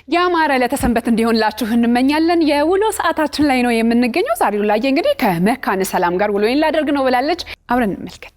ያማረ ለተሰንበት እንዲሆንላችሁ እንመኛለን። የውሎ ሰዓታችን ላይ ነው የምንገኘው። ዛሬ ላይ እንግዲህ ከመካነ ሰላም ጋር ውሎዬን ላደርግ ነው ብላለች። አብረን እንመልከት።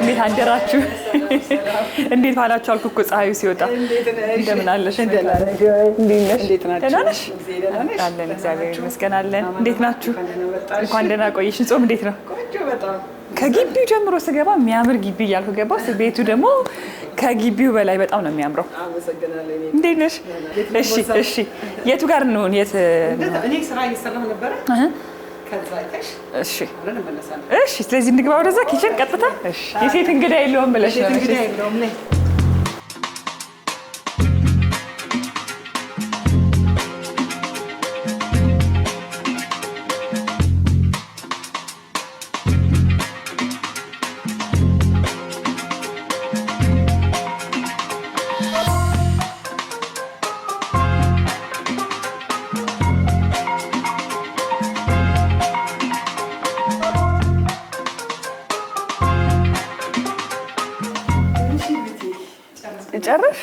እንዴት አደራችሁ? እንዴት ዋላችሁ? አልኩ እኮ ፀሐዩ ሲወጣ። እንደምን አለሽ? እንዴት ነሽ? አለን እግዚአብሔር ይመስገን አለን። እንዴት ናችሁ? እንኳን ደህና ቆየሽን። ጾም እንዴት ነው? ከግቢው ጀምሮ ስገባ የሚያምር ግቢ እያልኩ ገባሁ። ቤቱ ደግሞ ከግቢው በላይ በጣም ነው የሚያምረው። እንዴት ነሽ? እሺ የቱ ጋር ነው? የት እኔ ስራ እየሰራሁ ነበር። እሺ ስለዚህ እንግባ ወደዛ ኪችን ቀጥታ። እሺ የሴት እንግዳ የለውም ብለሽ ነው? እንግዳ የለውም ነኝ። ጨርሽ?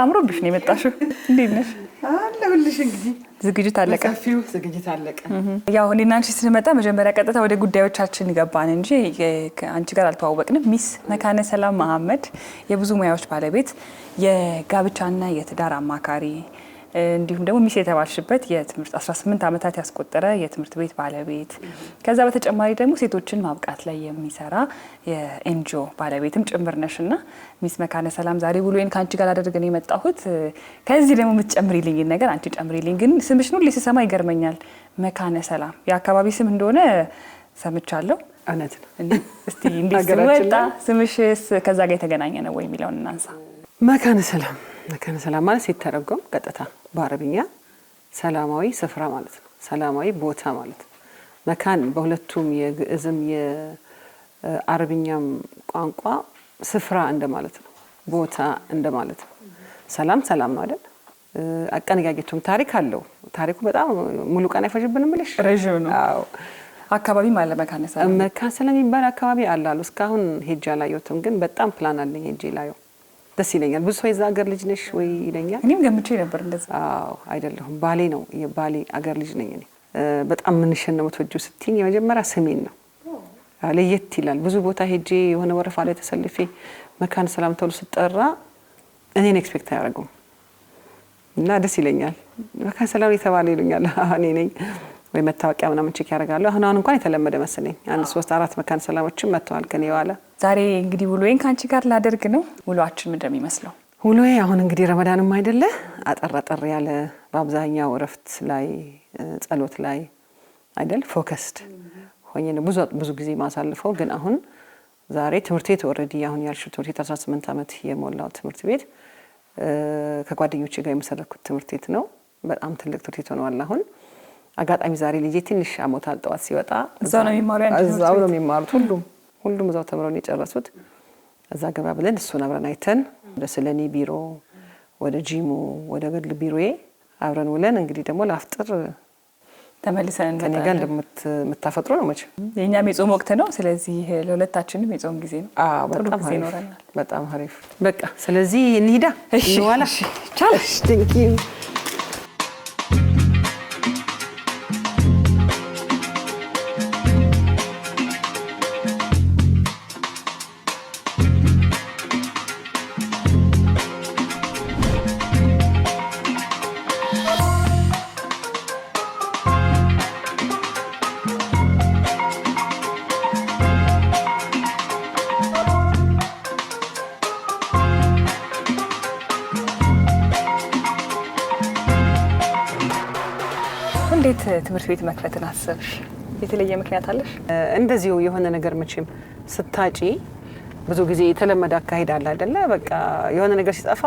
አምሮብሽ ነው የመጣሽው። እንዴት ነሽ? አለሁልሽ። እንግዲህ ዝግጅት አለቀ? ሰፊው ዝግጅት አለቀ። ያው እኔና አንቺ ስንመጣ መጀመሪያ ቀጥታ ወደ ጉዳዮቻችን ገባን እንጂ አንቺ ጋር አልተዋወቅንም። ሚስ መካነ ሰላም መሐመድ የብዙ ሙያዎች ባለቤት፣ የጋብቻና የትዳር አማካሪ እንዲሁም ደግሞ ሚስ የተባልሽበት የትምህርት 18 ዓመታት ያስቆጠረ የትምህርት ቤት ባለቤት፣ ከዛ በተጨማሪ ደግሞ ሴቶችን ማብቃት ላይ የሚሰራ የኤንጂኦ ባለቤትም ጭምር ነሽና ሚስ መካነ ሰላም ዛሬ ውሎዬን ካንቺ ጋር አደረገ ነው የመጣሁት። ከዚህ ደግሞ የምትጨምሪልኝ ነገር አንቺ ጨምሪልኝ። ግን ስምሽ ነው ለሲሰማ ይገርመኛል። መካነ ሰላም የአካባቢ ስም እንደሆነ ሰምቻለሁ። እውነት ነው? እስቲ እንዴት ወጣ ስምሽስ? ከዛ ጋር የተገናኘ ነው ወይ የሚለውን እናንሳ። መካነ ሰላም ማለት ሲተረጎም ቀጥታ በአረብኛ ሰላማዊ ስፍራ ማለት ነው። ሰላማዊ ቦታ ማለት ነው። መካን በሁለቱም የግዕዝም የአረብኛም ቋንቋ ስፍራ እንደማለት ነው። ቦታ እንደማለት ነው። ሰላም ነው አይደል? አቀነጋገቱም ታሪክ አለው። ታሪኩ በጣም ሙሉ ቀን አይፈጅብንም ብለሽ ረጅም ነው። አዎ አካባቢ ማለት መካነ ሰላም የሚባል አካባቢ አላሉ። እስካሁን ሄጄ አላየሁትም፣ ግን በጣም ፕላን አለኝ ሄጄ ላየው። ደስ ይለኛል። ብዙ ሰው የዛ ሀገር ልጅ ነሽ ወይ ይለኛል። እኔም ገምቼ ነበር እንደዛ። አዎ አይደለሁም። ባሌ ነው የባሌ አገር ልጅ ነኝ እኔ። በጣም ምንሸነው ተወጁ ስትኝ የመጀመሪያ ስሜን ነው። ለየት ይላል። ብዙ ቦታ ሄጄ የሆነ ወረፋ ላይ ተሰልፌ መካነ ሰላም ተብሎ ስጠራ እኔን ኤክስፔክት አያደርጉም እና ደስ ይለኛል። መካነ ሰላም የተባለ ይሉኛል። እኔ ነኝ ወይ መታወቂያ ምናምን ቼክ ያደርጋለሁ። አሁን እንኳን የተለመደ መሰለኝ። 1-3-4 መካነ ሰላሞችም መጥተዋል ከኔ በኋላ። ዛሬ እንግዲህ ውሎዬን ካንቺ ጋር ላደርግ ነው። ውሎአችን ምን እንደሚመስለው? ውሎዬ አሁን እንግዲህ ረመዳንም አይደለ አጠር ያለ በአብዛኛው እረፍት ላይ ጸሎት ላይ አይደል ፎከስድ ሆኜ ነው ብዙ ጊዜ ማሳልፈው። ግን አሁን ዛሬ ትምህርት ቤት ኦሬዲ አሁን ያልሽው ትምህርት ቤት 18 ዓመት የሞላው ትምህርት ቤት ከጓደኞቼ ጋር የመሰረትኩት ትምህርት ቤት ነው። በጣም ትልቅ ትምህርት ቤት ሆኗል አሁን። አጋጣሚ ዛሬ ልጄ ትንሽ አሞታል። ጠዋት ሲወጣ እዛው ነው የሚማሩት። ሁሉም እዛው ተምረው ነው የጨረሱት። እዛ ገባ ብለን እሱን አብረን አይተን ወደ ስለኒ ቢሮ፣ ወደ ጂሙ፣ ወደ ግል ቢሮዬ አብረን ውለን እንግዲህ ደግሞ ለአፍጥር ተመልሰን ከኔ ጋር እንደምታፈጥሩ ነው መቼም። የኛም የጾም ወቅት ነው። ስለዚህ ለሁለታችንም የጾም ጊዜ ነው። በጣም አሪፍ፣ በጣም አሪፍ። በቃ ስለዚህ እንሂዳ። እሺ ዋላ ቻለሽ ቴንክ ዩ እንዴት ትምህርት ቤት መክፈትን አሰብሽ? የተለየ ምክንያት አለሽ? እንደዚሁ የሆነ ነገር መቼም ስታጪ ብዙ ጊዜ የተለመደ አካሄድ አለ አይደለ? በቃ የሆነ ነገር ሲጠፋ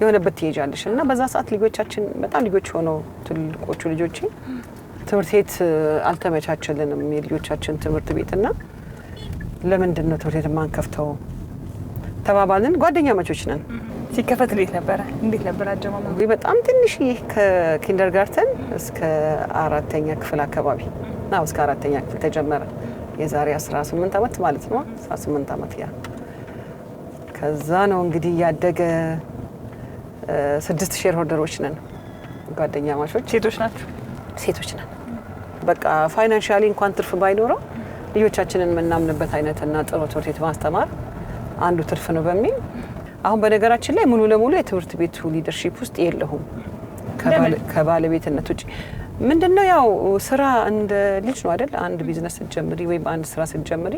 የሆነበት ትሄጃለሽ እና በዛ ሰዓት ልጆቻችን በጣም ልጆች ሆነው ትልቆቹ ልጆቼ ትምህርት ቤት አልተመቻቸልንም የልጆቻችን ትምህርት ቤትና ለምንድን ነው ትምህርት ቤት ማንከፍተው ተባባልን። ጓደኛ ማቾች ነን። ሲከፈት እንዴት ነበር አጀማመሩ? በጣም ትንሽ ከኪንደርጋርተን እስከ 4ኛ ክፍል አካባቢ ነው። እስከ 4ኛ ክፍል ተጀመረ። የዛሬ 18 ዓመት ማለት ነው። 18 ዓመት ያ ከዛ ነው እንግዲህ ያደገ 6 ሼር ሆልደሮች ነን። ጓደኛ ማቾች ሴቶች ነን። በቃ ፋይናንሻሊ እንኳን ትርፍ ባይኖረው ልጆቻችንን የምናምንበት አይነትና ጥሩ ትምህርት ቤት ማስተማር አንዱ ትርፍ ነው በሚል አሁን በነገራችን ላይ ሙሉ ለሙሉ የትምህርት ቤቱ ሊደርሺፕ ውስጥ የለሁም ከባለቤትነት ውጪ። ምንድነው ያው ስራ እንደ ልጅ ነው አይደል? አንድ ቢዝነስ ስትጀምሪ ወይም አንድ ስራ ስትጀምሪ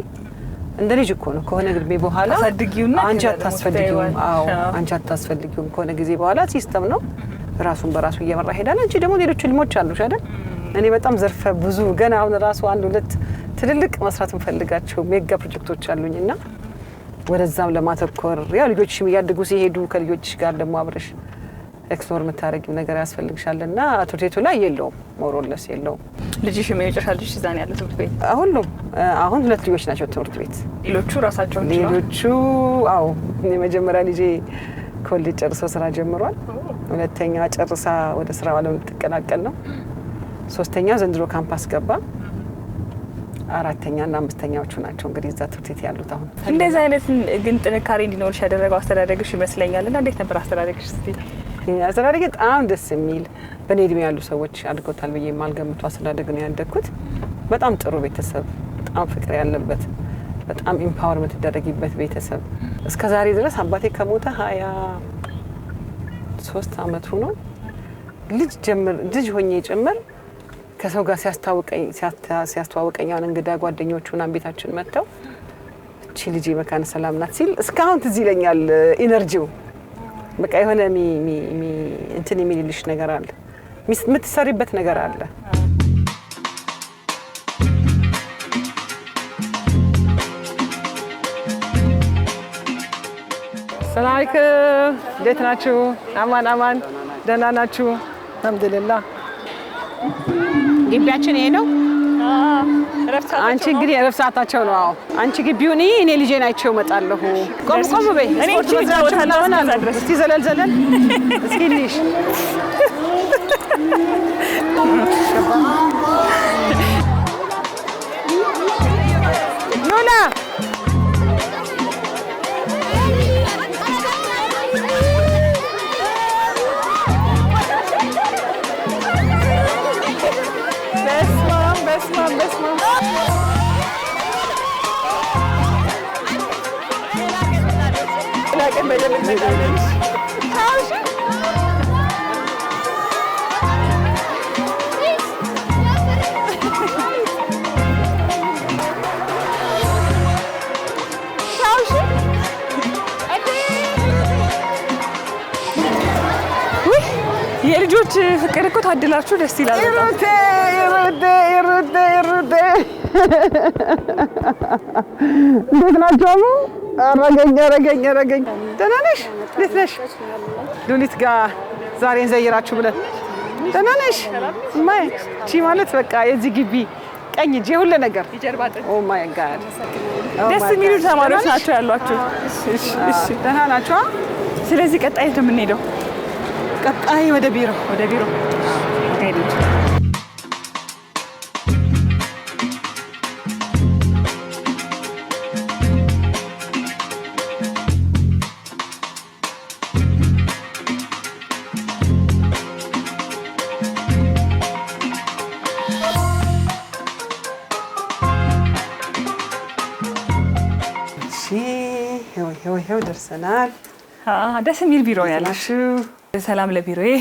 እንደ ልጅ እኮ ነው። ከሆነ ግድሜ በኋላ አንቺ አታስፈልጊውም። አዎ አንቺ አታስፈልጊውም። ከሆነ ጊዜ በኋላ ሲስተም ነው ራሱን በራሱ እየመራ ሄዳል። አንቺ ደግሞ ሌሎች ልሞች አሉሽ አይደል? እኔ በጣም ዘርፈ ብዙ ገና አሁን ራሱ 1-2 ትልልቅ መስራት እንፈልጋቸው ሜጋ ፕሮጀክቶች አሉኝና ወደዛም ለማተኮር ያው ልጆችሽም እያደጉ ሲሄዱ ከልጆችሽ ጋር ደግሞ አብረሽ ኤክስፕሎር የምታደርጊው ነገር ያስፈልግሻልና ትምህርት ቤቱ ላይ የለውም፣ ሞሮለስ የለውም። ልጅሽም የመጨረሻ ልጅሽ እዛ ነው ያለው ትምህርት ቤት? አሁን 2 ልጆች ናቸው ትምህርት ቤት። ሌሎቹ ራሳቸው አዎ የመጀመሪያ ልጄ ኮሌጅ ጨርሶ ስራ ጀምሯል። ሁለተኛ ጨርሳ ወደ ስራ ዓለም ልትቀላቀል ነው። ሶስተኛ ዘንድሮ ካምፓስ ገባ። 4ኛና 5ኛዎቹ ናቸው እንግዲህ እዛ ትምህርት ቤት ያሉት። አሁን እንደዚህ አይነት ግን ጥንካሬ እንዲኖርሽ ያደረገው አስተዳደግሽ ይመስለኛል። እና እንዴት ነበር አስተዳደግሽ? እስቲ አስተዳደግ በጣም ደስ የሚል በእኔ እድሜ ያሉ ሰዎች አድርገውታል ብዬ የማልገምቱ አስተዳደግ ነው ያደግኩት። በጣም ጥሩ ቤተሰብ፣ በጣም ፍቅር ያለበት፣ በጣም ኢምፓወር የምትደረጊበት ቤተሰብ። እስከ ዛሬ ድረስ አባቴ ከሞተ 23 ዓመቱ ነው። ልጅ ሆኜ ጭምር ከሰው ጋር ሲያስተዋውቀኝ እንግዳ ጓደኞቹና ቤታችን መጥተው እቺ ልጅ መካነ ሰላም ናት ሲል እስካሁን ትዝ ይለኛል። ኢነርጂው በቃ የሆነ እንትን የሚልልሽ ነገር አለ፣ የምትሰሪበት ነገር አለ። ሰላም አለይኩም፣ እንዴት ናችሁ? አማን ደህና ናችሁ? አልሐምዱሊላህ። ግቢያችን ይሄ ነው። አንቺ እንግዲህ የእረፍት ሰዓታቸው ነው። አዎ አንቺ ግቢውን እኔ ልጄን አይቼው እመጣለሁ። ቆም በይ። ስፖርት መስራችሁ ምናምን አለ። እስቲ ዘለል እስኪ ልሽ ሎላ የልጆች ፍቅር እኮ ታድላችሁ፣ ደስ ይላል። ይሩቴ እንዴት ናቸው? ረገኝ ደህና ነሽ? እንዴት ነሽ? ሉሊት ጋር ዛሬ እንዘይራችሁ ብለን ደህና ነሽ? ማይ እቺ ማለት በቃ የዚህ ግቢ ቀኝ እጄ ሁሉ ነገር። ኦ ማይ ጋድ ደስ የሚሉ ተማሪዎች ናቸው ያሏችሁ። እሺ ደህና ናቸው። ስለዚህ ቀጣይ ነው የምንሄደው? ቀጣይ ወደ ቢሮ ሄደች። ይኸው ደርሰናል። ደስ የሚል ቢሮ ያላችሁ። ሰላም ለቢሮዬ።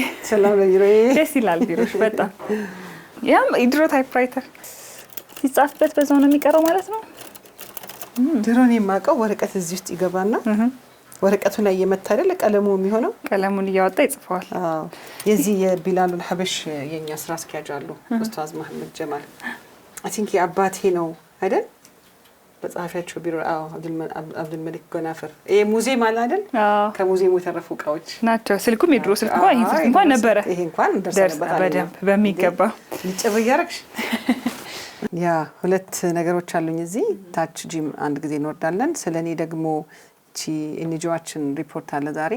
ደስ ይላል ቢሮሽ በጣም። ያም የድሮ ታይፕራይተር ሲጻፍበት በዛው ነው የሚቀረው ማለት ነው። ድሮን የማውቀው ወረቀት እዚህ ውስጥ ይገባና ወረቀቱ ላይ የመታ አይደለ ቀለሙ የሚሆነው ቀለሙን እያወጣ ይጽፈዋል። አዎ የዚህ የቢላሉል ሀበሽ የኛ ስራ አስኪያጅ አሉ ኡስታዝ መሐመድ ጀማል አይ ቲንክ የአባቴ ነው አይደል በጻፊያቸው ቢሮ አብዱል መሊክ ጎናፍር ይሄ ሙዚየም አለ አይደል ከሙዚየሙ የተረፉ እቃዎች ናቸው። ስልኩም የድሮ ስልክ እንኳን ነበረ። ይሄ እንኳን ደርሰንበታል በደንብ በሚገባ ልጭር እያደረግሽ ያ ሁለት ነገሮች አሉኝ እዚህ ታች ጂም አንድ ጊዜ እንወርዳለን። ስለኔ ደግሞ እቺ ኢንጆዋችን ሪፖርት አለ ዛሬ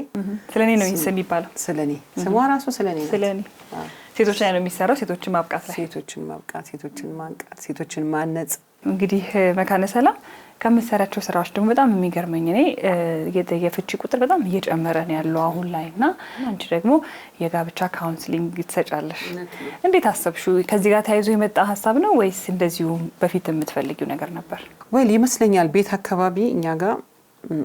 ስለኔ ነው የሚባለው። ስለኔ ስሟ ራሱ ስለኔ ነው። ስለኔ ሴቶች ላይ ነው የሚሰራው። ሴቶችን ማብቃት ላይ ሴቶችን ማብቃት፣ ሴቶችን ማንቃት፣ ሴቶችን ማነጽ። እንግዲህ መካነ ሰላም ከምትሰራቸው ስራዎች ደግሞ በጣም የሚገርመኝ እኔ የፍቺ ቁጥር በጣም እየጨመረ ነው ያለው አሁን ላይ እና አንቺ ደግሞ የጋብቻ ካውንስሊንግ ትሰጫለሽ። እንዴት አሰብሽው? ከዚህ ጋር ተያይዞ የመጣ ሀሳብ ነው ወይስ እንደዚሁ በፊት የምትፈልጊው ነገር ነበር? ወይ ይመስለኛል ቤት አካባቢ እኛ ጋር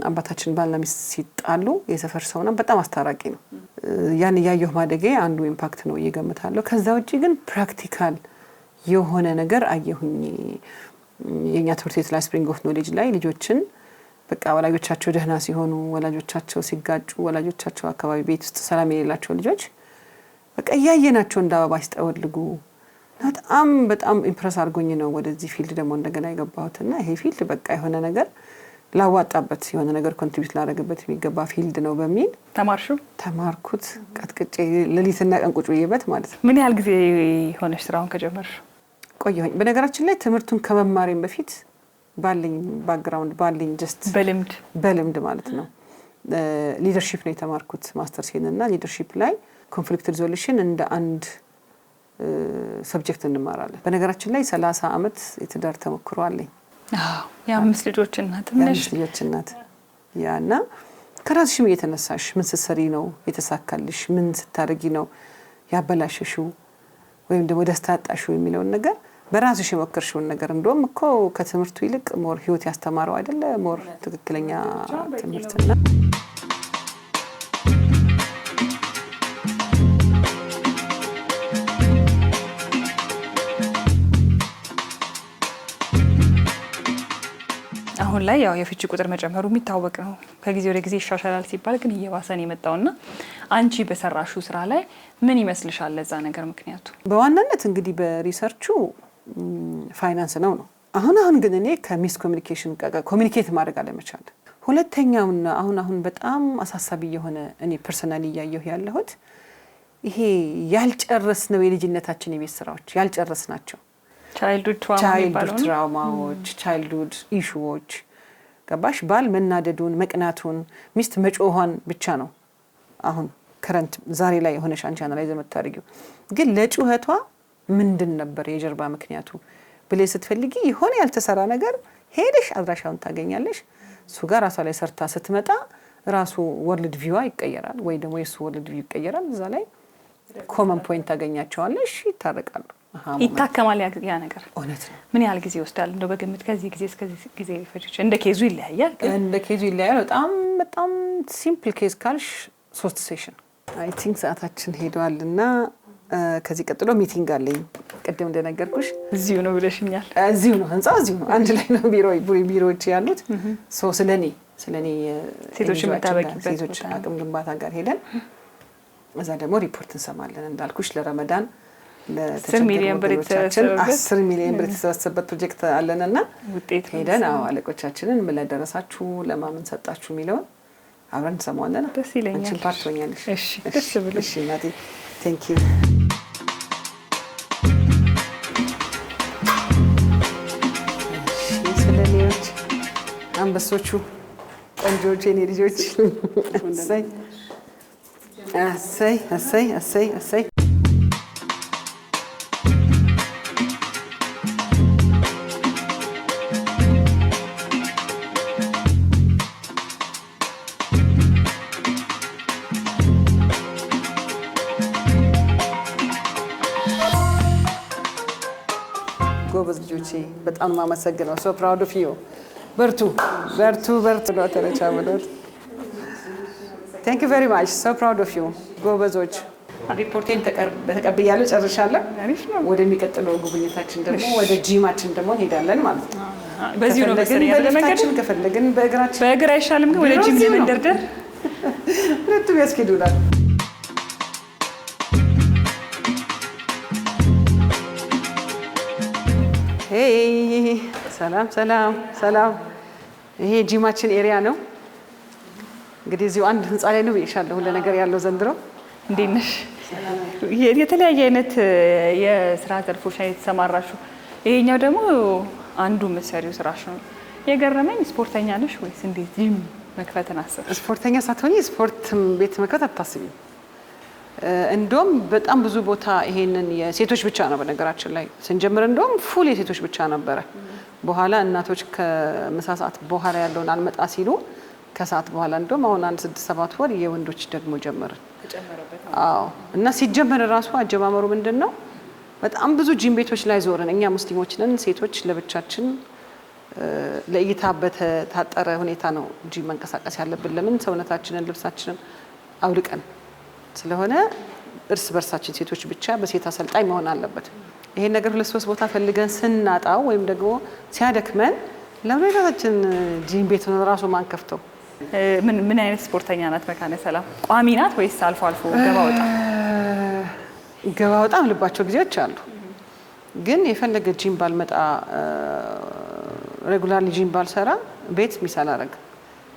አባታችን ባልና ሚስት ሲጣሉ የሰፈር ሰውና በጣም አስታራቂ ነው። ያን እያየሁ ማደጌ አንዱ ኢምፓክት ነው እየገምታለሁ። ከዛ ውጪ ግን ፕራክቲካል የሆነ ነገር አየሁኝ። የኛ ትምህርት ቤት ላይ ስፕሪንግ ኦፍ ኖሌጅ ላይ ልጆችን በቃ ወላጆቻቸው ደህና ሲሆኑ፣ ወላጆቻቸው ሲጋጩ፣ ወላጆቻቸው አካባቢ ቤት ውስጥ ሰላም የሌላቸው ልጆች በቃ እያየናቸው እንደ አበባ ሲጠወልጉ በጣም በጣም ኢምፕረስ አድርጎኝ ነው ወደዚህ ፊልድ ደግሞ እንደገና የገባሁትና ይሄ ፊልድ በቃ የሆነ ነገር ላዋጣበት የሆነ ነገር ኮንትሪቢዩት ላደረግበት የሚገባ ፊልድ ነው በሚል ተማርኩት። ቀጥቅጬ ሌሊትና ቀን ቁጭ ብዬበት ማለት ነው። ምን ያህል ጊዜ ሆነሽ ስራውን ከጀመርሽ? ቆየሁኝ። በነገራችን ላይ ትምህርቱን ከመማሬም በፊት ባለኝ ባክግራውንድ ባለኝ ጀስት በልምድ ማለት ነው ሊደርሺፕ ነው የተማርኩት ማስተርሴን እና ሊደርሺፕ ላይ ኮንፍሊክት ሪዞሉሽን እንደ አንድ ሰብጀክት እንማራለን። በነገራችን ላይ 30 ዓመት የትዳር ተሞክሮ አለኝ። የአምስት ልጆች እናት ያና ከራስሽም እየተነሳሽ ምን ስትሰሪ ነው የተሳካልሽ፣ ምን ስታደርጊ ነው ያበላሸሽው ወይም ደግሞ ደስታ አጣሽው የሚለውን ነገር በራስሽ የሞከርሽውን ነገር እንደውም እኮ ከትምህርቱ ይልቅ ሞር ህይወት ያስተማረው አይደለ ሞር ትክክለኛ ትምህርትና አሁን ላይ ያው የፍቺ ቁጥር መጨመሩ የሚታወቅ ነው። ከጊዜ ወደ ጊዜ ይሻሻላል ሲባል ግን እየባሰን የመጣውና አንቺ በሰራሹ ስራ ላይ ምን ይመስልሻል ለዛ ነገር ምክንያቱ? በዋናነት እንግዲህ በሪሰርቹ ፋይናንስ ነው። አሁን ግን እኔ ከሚስ ኮሚኒኬሽን ኮሚኒኬት ማድረግ አለመቻል፣ ሁለተኛውና አሁን በጣም አሳሳቢ የሆነ እኔ ፐርሰናሊ እያየሁ ያለሁት ይሄ ያልጨረስነው የልጅነታችን የቤት ስራዎች ያልጨረስናቸው ቻይልድሁድ ትራውማዎች፣ ቻይልድሁድ ኢሹዎች ገባሽ? ባል መናደዱን፣ መቅናቱን፣ ሚስት መጮኋን ብቻ ነው አሁን ከረንት ዛሬ ላይ የሆነሽ አንቺ አናላይዝ የምታደርጊው። ግን ለጩኸቷ ምንድን ነበር የጀርባ ምክንያቱ ብለሽ ስትፈልጊ የሆነ ያልተሰራ ነገር ሄደሽ አድራሻውን ታገኛለሽ። እሱ ጋር ራሷ ላይ ሰርታ ስትመጣ ራሱ ወርልድ ቪዋ ይቀየራል፣ ወይ ደግሞ የሱ ወርልድ ቪው ይቀየራል። እዛ ላይ ኮመን ፖይንት ታገኛቸዋለሽ፣ ይታረቃሉ፣ ይታከማል። ያ ነገር እውነት ነው። ምን ያህል ጊዜ ይወስዳል? እንደው በግምት ከዚህ ጊዜ እስከዚህ ጊዜ ይፈጅ? እንደ ኬዙ ይለያያል። በጣም ሲምፕል ኬዝ ካልሽ 3 ሴሽን አይ ቲንክ ሰዓታችን ሄዷልና ከዚህ ቀጥሎ ሚቲንግ አለኝ። ቅድም እንደነገርኩሽ እዚሁ ነው ብለሽኛል። እዚሁ ነው፣ ህንጻው እዚሁ ነው፣ አንድ ላይ ነው ቢሮዎች ያሉት። ሶ ስለኔ ሴቶች መታበቂበት ሴቶች አቅም ግንባታ ጋር ሄደን እዛ ደግሞ ሪፖርት እንሰማለን። እንዳልኩሽ ለረመዳን ለ10 ሚሊዮን ብር የተሰበሰበበት ፕሮጀክት አለንና ውጤት ሄደን አለቆቻችንን ምን ላይ ደረሳችሁ፣ ለማምን ሰጣችሁ የሚለውን አብረን እንሰማዋለን። ደስ ይለኛል። አንቺ ፓርት ሆኛለሽ። እሺ፣ ደስ ብሎሽ። እሺ እናቴ ቴንክ ዩ። ስለኔዎች አንበሶቹ ቆንጆች የኔ ልጆች እሰይ እሰይ እሰይ እሰይ እሰይ። ጎበዝ ልጆቼ በጣም ማመሰግነው። ሶ ፕራውድ ኦፍ ዩ። በርቱ በርቱ በርቱ ነው ተረቻምሎት። ቴንክ ዩ ቬሪ ማች። ሶ ፕራውድ ኦፍ ዩ ጎበዞች። ሪፖርቴን ተቀብያለሁ፣ ጨርሻለሁ። ወደሚቀጥለው ጉብኝታችን ደግሞ ወደ ጂማችን ደግሞ እንሄዳለን ማለት ነው። በዚህ ነው መሰለኝ በልፍታችን ከፈለግን በእግራችን በእግር አይሻልም ግን ወደ ጂም ለመንደርደር ሁለቱም ያስኬዱናል። ሰላም ሰላም ሰላም። ይሄ ጂማችን ኤሪያ ነው። እንግዲህ እዚሁ አንድ ህንፃ ላይ ነው ብዬሻለሁ። ሁሉ ነገር ያለው ዘንድሮ። እንዴት ነሽ? የተለያየ አይነት የስራ ዘርፎች ላይ የተሰማራሹ፣ ይሄኛው ደግሞ አንዱ መሰሪው ስራሽ ነው። የገረመኝ ስፖርተኛ ነሽ ወይስ እንዴት ጂም መክፈትን አሰብሽ? ስፖርተኛ ሳትሆኚ ስፖርት ቤት መክፈት አታስቢም። እንደውም በጣም ብዙ ቦታ ይሄንን የሴቶች ብቻ ነው። በነገራችን ላይ ስንጀምር እንደውም ፉል የሴቶች ብቻ ነበረ። በኋላ እናቶች ከምሳ ሰዓት በኋላ ያለውን አልመጣ ሲሉ ከሰዓት በኋላ እንደውም አሁን 6-7 ወር የወንዶች ደግሞ ጀመርን። አዎ። እና ሲጀመር ራሱ አጀማመሩ ምንድነው? በጣም ብዙ ጂም ቤቶች ላይ ዞርን። እኛ ሙስሊሞች ነን፣ ሴቶች ለብቻችን ለእይታ በተታጠረ ሁኔታ ነው ጂም መንቀሳቀስ ያለብን። ለምን ሰውነታችንን ልብሳችንን አውልቀን ስለሆነ እርስ በርሳችን ሴቶች ብቻ በሴት አሰልጣኝ መሆን አለበት። ይሄን ነገር 2-3 ቦታ ፈልገን ስናጣው ወይም ደግሞ ሲያደክመን ለምንራሳችን ጂም ቤት ነው ራሱ ማን ከፍተው። ምን አይነት ስፖርተኛ ናት መካነ ሰላም? ቋሚ ናት ወይስ አልፎ አልፎ ገባ ወጣ? ገባ ወጣም ልባቸው ጊዜዎች አሉ። ግን የፈለገ ጂም ባልመጣ ሬጉላርሊ ጂም ባልሰራ ቤት ሚሳል አረግ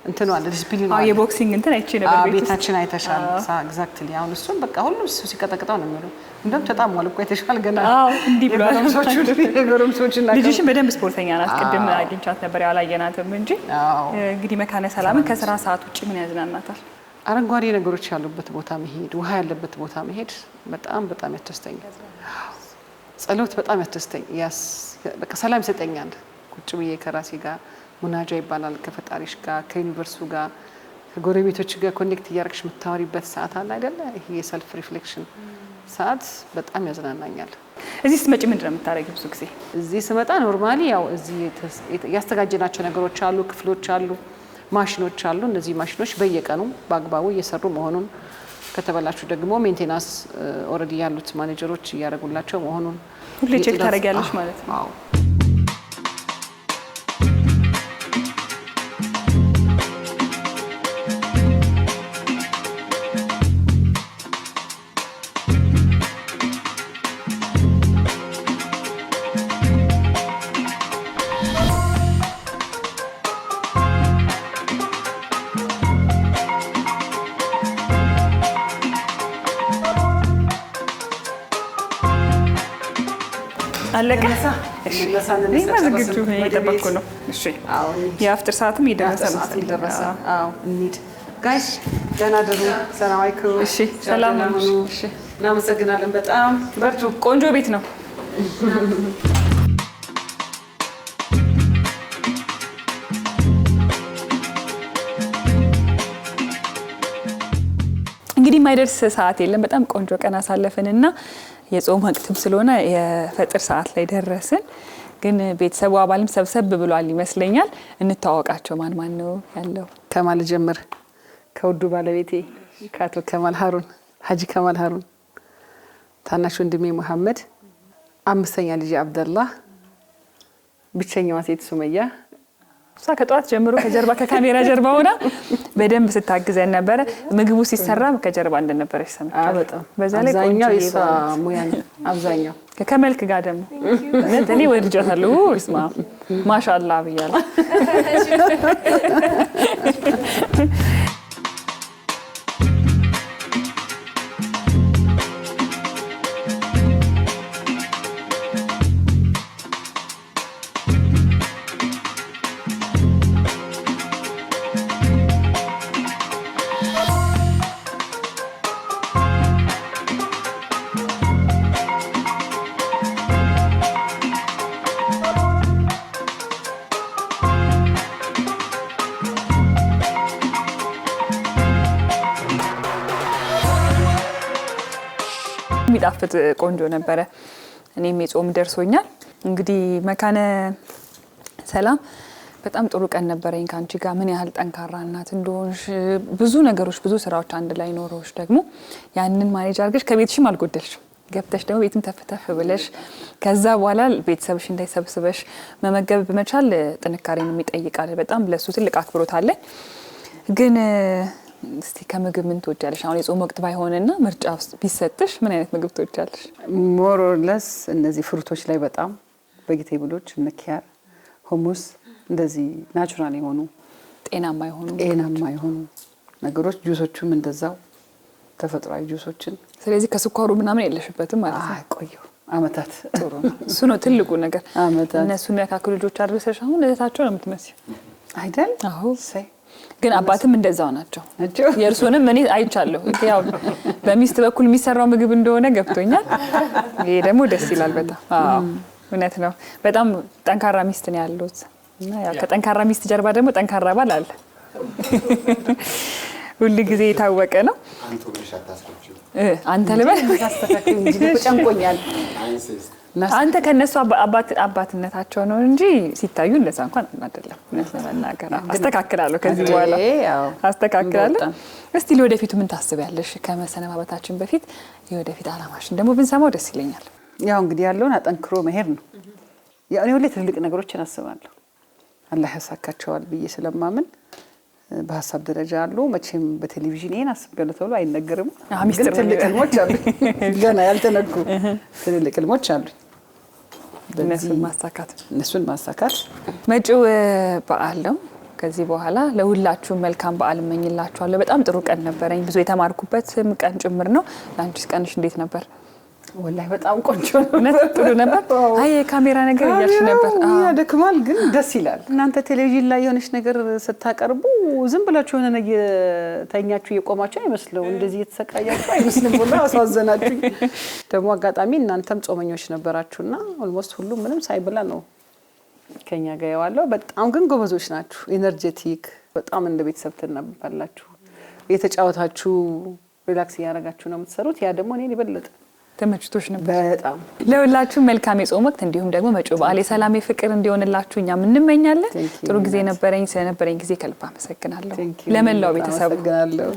እንትኑ አለ ዲስፕሊን አዎ የቦክሲንግ እንትን አይቼ ነበር ቤታችን አይተሻል። ኤግዛክትሊ አሁን እሱን በቃ ሁሉም እሱ ሲቀጠቅጠው ነው የሚለው። እንደውም ተጣሟል እኮ አይተሻል። ገና አዎ እንዲህ ብሏል። የጎረምሶቹና ልጅሽን በደንብ ስፖርተኛ ናት። ቅድም አግኝቻት ነበር ያላየናትም እንጂ። እንግዲህ መካነ ሰላምን ከስራ ሰዓት ውጪ ምን ያዝናናታል? አረንጓዴ ነገሮች ያሉበት ቦታ መሄድ፣ ውሃ ያለበት ቦታ መሄድ በጣም በጣም ያስደስተኛል። ጸሎት በጣም ያስደስተኝ በቃ ሰላም ይሰጠኛል። ቁጭ ብዬ ከራሴ ጋር ሙናጃ ይባላል። ከፈጣሪሽ ጋር ከዩኒቨርሱ ጋር ከጎረቤቶች ጋር ኮኔክት እያደረግሽ የምታወሪበት ሰዓት አለ አይደለ? ይሄ የሰልፍ ሪፍሌክሽን ሰዓት በጣም ያዝናናኛል። እዚህ ስትመጪ ምንድን ነው የምታደርጊው? ብዙ ጊዜ እዚህ ስመጣ ኖርማሊ ያው እዚህ ያስተጋጀናቸው ነገሮች አሉ፣ ክፍሎች አሉ፣ ማሽኖች አሉ። እነዚህ ማሽኖች በየቀኑ በአግባቡ እየሰሩ መሆኑን ከተበላሹ ደግሞ ሜንቴናንስ ኦልሬዲ ያሉት ማኔጀሮች እያደረጉላቸው መሆኑን ሁሌ ቼክ ታደርጊያለሽ ማለት ነው? አዎ። አለቀ። እኔማ ዝግጁ እየጠበቅኩ ነው። እሺ የአፍጥር ሰዓትም እየደረሰ ነው። አዎ እንሂድ ጋይስ። ደህና ደሩ። ሰላም አለይኩም። እሺ ሰላም ነው። እሺ እናመሰግናለን በጣም በርቱ። ቆንጆ ቤት ነው። እንግዲህ የማይደርስ ሰዓት የለም። በጣም ቆንጆ ቀን አሳለፍንና የጾም ወቅትም ስለሆነ የፈጥር ሰዓት ላይ ደረስን። ግን ቤተሰቡ አባልም ሰብሰብ ብሏል ይመስለኛል። እንተዋወቃቸው። ማን ማን ነው ያለው? ከማል ጀምር። ከውዱ ባለቤቴ ከአቶ ከማል ሀሩን፣ ሀጂ ከማል ሀሩን፣ ታናሽ ወንድሜ መሐመድ፣ 5ኛ ልጅ አብደላህ፣ ብቸኛዋ ሴት ሱመያ። እሷ ከጠዋት ጀምሮ ከጀርባ ከካሜራ ጀርባ ሆና በደንብ ስታግዘን ነበረ። ምግቡ ሲሰራ ከጀርባ እንደነበረች ሰምቻለሁ። በጣም በዛ ላይ አብዛኛው የሷ ሙያ ነው። አብዛኛው ከመልክ ጋር ደግሞ እኔ ወድጃታለሁ። እስማ ማሻአላህ ብያለሁ። የሚጣፍጥ ቆንጆ ነበረ። እኔም የጾም ደርሶኛል። እንግዲህ መካነ ሰላም በጣም ጥሩ ቀን ነበረኝ ካንቺ ጋር። ምን ያህል ጠንካራ እናት እንደሆንሽ፣ ብዙ ነገሮች ብዙ ስራዎች አንድ ላይ ኖሮሽ ደግሞ ያንን ማኔጅ አድርገሽ ከቤትሽም አልጎደልሽም። ገብተሽ ደግሞ ቤትም ተፍተፍ ብለሽ ከዛ በኋላ ቤተሰብሽ እንዳይሰብስበሽ መመገብ በመቻል ጥንካሬን የሚጠይቃል። በጣም ለሱ ትልቅ አክብሮት አለ። ግን እስቲ ከምግብ ምን ትወጃለሽ? አሁን የጾም ወቅት ባይሆንና ምርጫ ውስጥ ቢሰጥሽ ምን አይነት ምግብ ትወጃለሽ? ሞር ኦር ለስ እነዚህ ፍሩቶች ላይ በጣም ቬጂቴብሎች እነ ኪያር፣ ሁሙስ እንደዚህ ናቹራል የሆኑ ጤናማ የሆኑ ነገሮች፣ ጁሶቹም እንደዛው ተፈጥሯዊ ጁሶችን። ስለዚህ ከስኳሩ ምናምን የለሽበትም ማለት ነው? ቆየው አመታት። ጥሩ ነው። እሱ ነው ትልቁ ነገር። አመታት እነሱን ያካክሉ ልጆች አድርሰሽ አሁን እህታቸው ነው የምትመስለው አይደል? አዎ። ግን አባትም እንደዛው ናቸው። የእርሱንም እኔ አይቻለሁ። ያው በሚስት በኩል የሚሰራው ምግብ እንደሆነ ገብቶኛል። ይሄ ደግሞ ደስ ይላል በጣም። አዎ እውነት ነው። በጣም ጠንካራ ሚስት ነው ያሉት እና ያው ከጠንካራ ሚስት ጀርባ ደግሞ ጠንካራ ባል አለ። ሁሉ ጊዜ የታወቀ ነው። አንተ ልበል ታስተካክል እንጂ ጨንቆኛል። አንተ ከነሱ አባትነታቸው ነው እንጂ ሲታዩ እንደዛ እንኳን አይደለም። እውነት ለመናገር አስተካክላለሁ፣ ከዚህ በኋላ አስተካክላለሁ። እስቲ ለወደፊቱ ምን ታስቢያለሽ? ከመሰነባበታችን በፊት የወደፊት አላማሽን ደግሞ ብንሰማው ደስ ይለኛል። ያው እንግዲህ ያለውን አጠንክሮ መሄድ ነው። ያው እኔ ሁሌ ትልልቅ ነገሮችን አስባለሁ፣ አላህ ያሳካቸዋል ብዬ ስለማምን በሀሳብ ደረጃ አሉ። መቼም በቴሌቪዥን ይሄን አስቤያለሁ ተብሎ አይነገርም። ግን ትልቅ ህልሞች አሉ፣ ገና ያልተነኩ ትልልቅ ህልሞች አሉ። እነሱን ማሳካት መጪው በዓል ነው። ከዚህ በኋላ ለሁላችሁም መልካም በዓል እመኝላችኋለሁ። በጣም ጥሩ ቀን ነበረኝ፣ ብዙ የተማርኩበትም ቀን ጭምር ነው። ለአንቺስ ቀንሽ እንዴት ነበር? ወላሂ በጣም ቆንጆ ነው። ጥሩ ነበር። አይ የካሜራ ነገር እያልሽ ነበር። ያደክማል ግን ደስ ይላል። እናንተ ቴሌቪዥን ላይ የሆነች ነገር ስታቀርቡ ዝም ብላችሁ የሆነ ነገር ተኛችሁ እየቆማችሁ አይመስለው፣ እንደዚህ እየተሰቃያችሁ አይመስልም። ሁሉ አሳዘናችሁ። ደግሞ አጋጣሚ እናንተም ጾመኞች ነበራችሁና ኦልሞስት ሁሉ ምንም ሳይበላ ነው ከኛ ጋር የዋለው። በጣም ግን ጎበዞች ናችሁ፣ ኤነርጄቲክ፣ በጣም እንደ ቤተሰብ ትናባላችሁ። የተጫወታችሁ ሪላክስ እያደረጋችሁ ነው የምትሰሩት። ያ ደግሞ እኔን ይበልጥ ተመችቶሽ ነበር። በጣም ለሁላችሁም መልካም የጾም ወቅት እንዲሁም ደግሞ መጪው በዓል የሰላም የፍቅር እንዲሆንላችሁ እኛም እንመኛለን። ጥሩ ጊዜ ነበረኝ። ስለነበረኝ ጊዜ ከልብ አመሰግናለሁ። ለመላው ቤተሰብ አመሰግናለሁ።